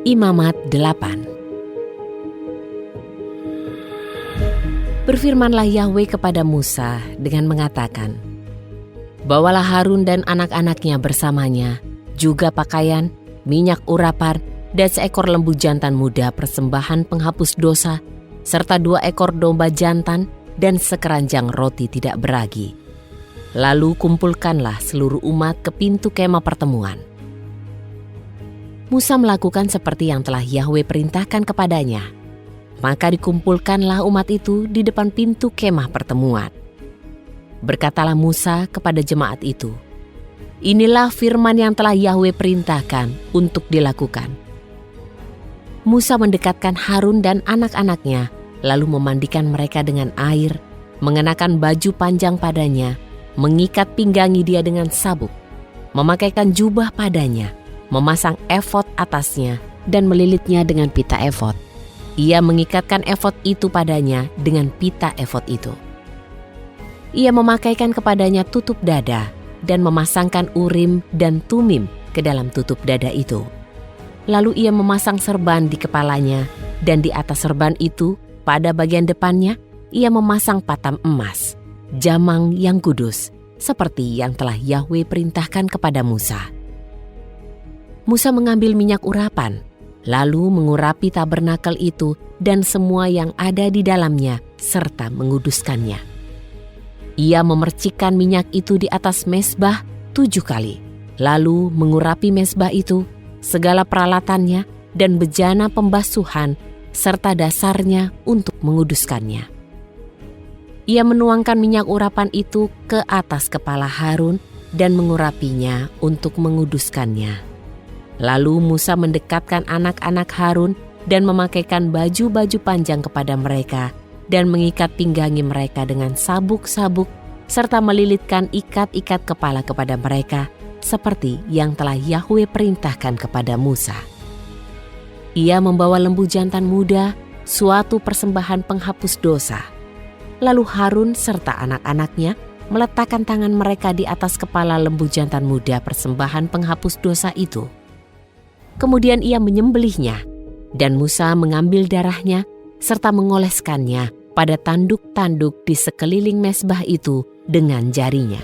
Imamat 8. Berfirmanlah Yahwe kepada Musa dengan mengatakan, "Bawalah Harun dan anak-anaknya bersamanya, juga pakaian, minyak urapan, dan seekor lembu jantan muda persembahan penghapus dosa, serta 2 ekor domba jantan dan sekeranjang roti tidak beragi. Lalu kumpulkanlah seluruh umat ke pintu kemah pertemuan." Musa melakukan seperti yang telah Yahwe perintahkan kepadanya. Maka dikumpulkanlah umat itu di depan pintu kemah pertemuan. Berkatalah Musa kepada jemaat itu, "Inilah firman yang telah Yahwe perintahkan untuk dilakukan." Musa mendekatkan Harun dan anak-anaknya, lalu memandikan mereka dengan air, mengenakan baju panjang padanya, mengikat pinggangi dia dengan sabuk, memakaikan jubah padanya, memasang efod atasnya, dan melilitnya dengan pita efod. Ia mengikatkan efod itu padanya dengan pita efod itu. Ia memakaikan kepadanya tutup dada dan memasangkan urim dan tumim ke dalam tutup dada itu. Lalu ia memasang serban di kepalanya, dan di atas serban itu, pada bagian depannya, ia memasang patam emas, jamang yang kudus, seperti yang telah Yahwe perintahkan kepada Musa. Musa mengambil minyak urapan, lalu mengurapi tabernakel itu dan semua yang ada di dalamnya, serta menguduskannya. Ia memercikkan minyak itu di atas mezbah 7 kali, lalu mengurapi mezbah itu, segala peralatannya, dan bejana pembasuhan, serta dasarnya untuk menguduskannya. Ia menuangkan minyak urapan itu ke atas kepala Harun dan mengurapinya untuk menguduskannya. Lalu Musa mendekatkan anak-anak Harun dan memakaikan baju-baju panjang kepada mereka dan mengikat pinggangi mereka dengan sabuk-sabuk serta melilitkan ikat-ikat kepala kepada mereka seperti yang telah Yahwe perintahkan kepada Musa. Ia membawa lembu jantan muda, suatu persembahan penghapus dosa. Lalu Harun serta anak-anaknya meletakkan tangan mereka di atas kepala lembu jantan muda persembahan penghapus dosa itu. Kemudian ia menyembelihnya, dan Musa mengambil darahnya serta mengoleskannya pada tanduk-tanduk di sekeliling mezbah itu dengan jarinya.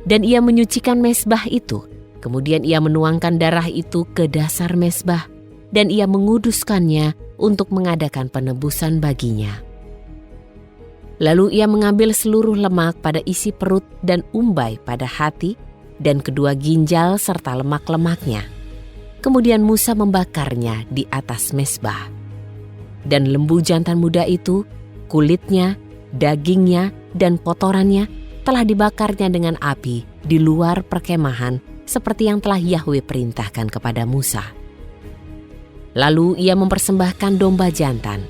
Dan ia menyucikan mezbah itu, kemudian ia menuangkan darah itu ke dasar mezbah, dan ia menguduskannya untuk mengadakan penebusan baginya. Lalu ia mengambil seluruh lemak pada isi perut dan umbai pada hati, dan kedua ginjal serta lemak-lemaknya. Kemudian Musa membakarnya di atas mezbah. Dan lembu jantan muda itu, kulitnya, dagingnya, dan kotorannya telah dibakarnya dengan api di luar perkemahan seperti yang telah Yahwe perintahkan kepada Musa. Lalu ia mempersembahkan domba jantan,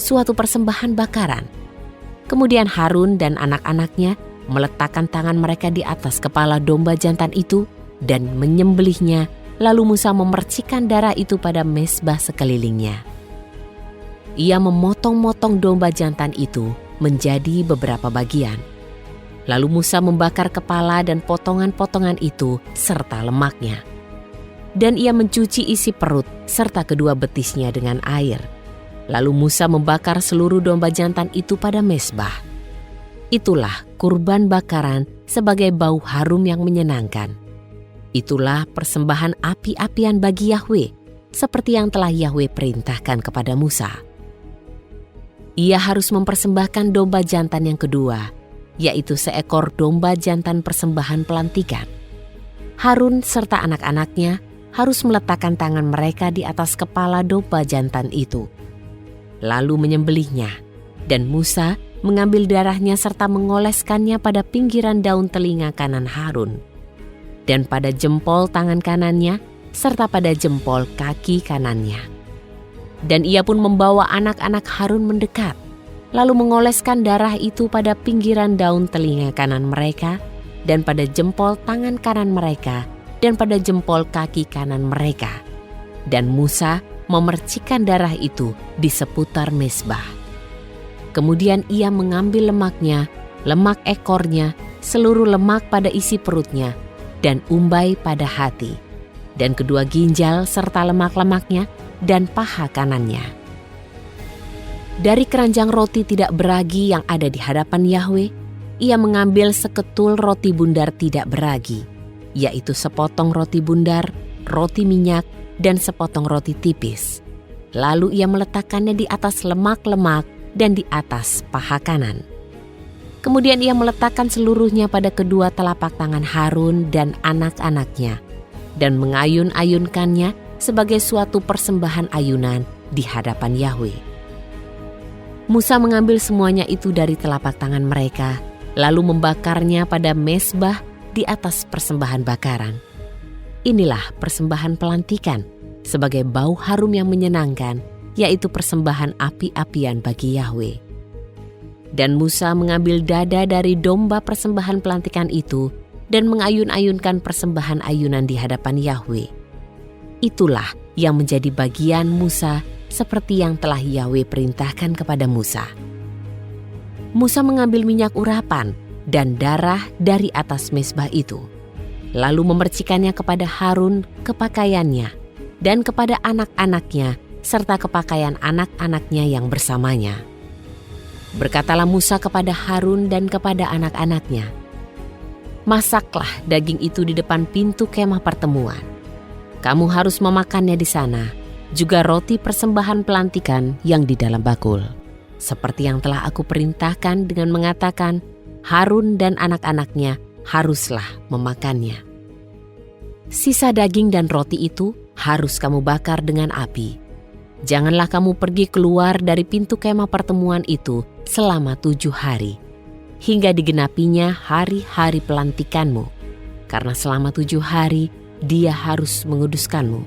suatu persembahan bakaran. Kemudian Harun dan anak-anaknya meletakkan tangan mereka di atas kepala domba jantan itu dan menyembelihnya. Lalu Musa memercikkan darah itu pada mezbah sekelilingnya. Ia memotong-motong domba jantan itu menjadi beberapa bagian. Lalu Musa membakar kepala dan potongan-potongan itu serta lemaknya. Dan ia mencuci isi perut serta kedua betisnya dengan air. Lalu Musa membakar seluruh domba jantan itu pada mezbah. Itulah kurban bakaran sebagai bau harum yang menyenangkan. Itulah persembahan api-apian bagi Yahwe, seperti yang telah Yahwe perintahkan kepada Musa. Ia harus mempersembahkan domba jantan yang kedua, yaitu seekor domba jantan persembahan pelantikan. Harun serta anak-anaknya harus meletakkan tangan mereka di atas kepala domba jantan itu, lalu menyembelihnya, dan Musa mengambil darahnya serta mengoleskannya pada pinggiran daun telinga kanan Harun, dan pada jempol tangan kanannya, serta pada jempol kaki kanannya. Dan ia pun membawa anak-anak Harun mendekat, lalu mengoleskan darah itu pada pinggiran daun telinga kanan mereka, dan pada jempol tangan kanan mereka, dan pada jempol kaki kanan mereka. Dan Musa memercikkan darah itu di seputar mezbah. Kemudian ia mengambil lemaknya, lemak ekornya, seluruh lemak pada isi perutnya, dan umbai pada hati, dan kedua ginjal serta lemak-lemaknya dan paha kanannya. Dari keranjang roti tidak beragi yang ada di hadapan Yahwe, ia mengambil seketul roti bundar tidak beragi, yaitu sepotong roti bundar, roti minyak, dan sepotong roti tipis. Lalu ia meletakkannya di atas lemak-lemak dan di atas paha kanan. Kemudian ia meletakkan seluruhnya pada kedua telapak tangan Harun dan anak-anaknya, dan mengayun-ayunkannya sebagai suatu persembahan ayunan di hadapan Yahwe. Musa mengambil semuanya itu dari telapak tangan mereka, lalu membakarnya pada mezbah di atas persembahan bakaran. Inilah persembahan pelantikan sebagai bau harum yang menyenangkan, yaitu persembahan api-apian bagi Yahwe. Dan Musa mengambil dada dari domba persembahan pelantikan itu dan mengayun-ayunkan persembahan ayunan di hadapan Yahwe. Itulah yang menjadi bagian Musa seperti yang telah Yahwe perintahkan kepada Musa. Musa mengambil minyak urapan dan darah dari atas mezbah itu, lalu memercikannya kepada Harun kepakaiannya dan kepada anak-anaknya serta kepakaian anak-anaknya yang bersamanya. Berkatalah Musa kepada Harun dan kepada anak-anaknya, "Masaklah daging itu di depan pintu kemah pertemuan. Kamu harus memakannya di sana, juga roti persembahan pelantikan yang di dalam bakul, seperti yang telah aku perintahkan dengan mengatakan, Harun dan anak-anaknya haruslah memakannya. Sisa daging dan roti itu harus kamu bakar dengan api. Janganlah kamu pergi keluar dari pintu kemah pertemuan itu selama 7 hari, hingga digenapinya hari-hari pelantikanmu, karena selama 7 hari dia harus menguduskanmu.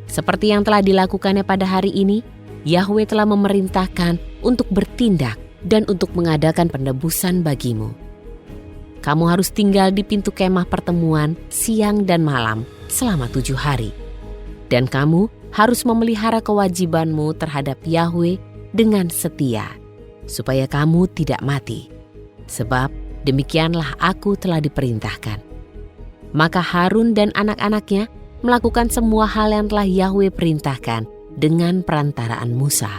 Seperti yang telah dilakukannya pada hari ini, Yahwe telah memerintahkan untuk bertindak dan untuk mengadakan penebusan bagimu. Kamu harus tinggal di pintu kemah pertemuan siang dan malam selama 7 hari. Dan kamu harus memelihara kewajibanmu terhadap Yahwe dengan setia, supaya kamu tidak mati. Sebab demikianlah aku telah diperintahkan." Maka Harun dan anak-anaknya melakukan semua hal yang telah Yahwe perintahkan dengan perantaraan Musa.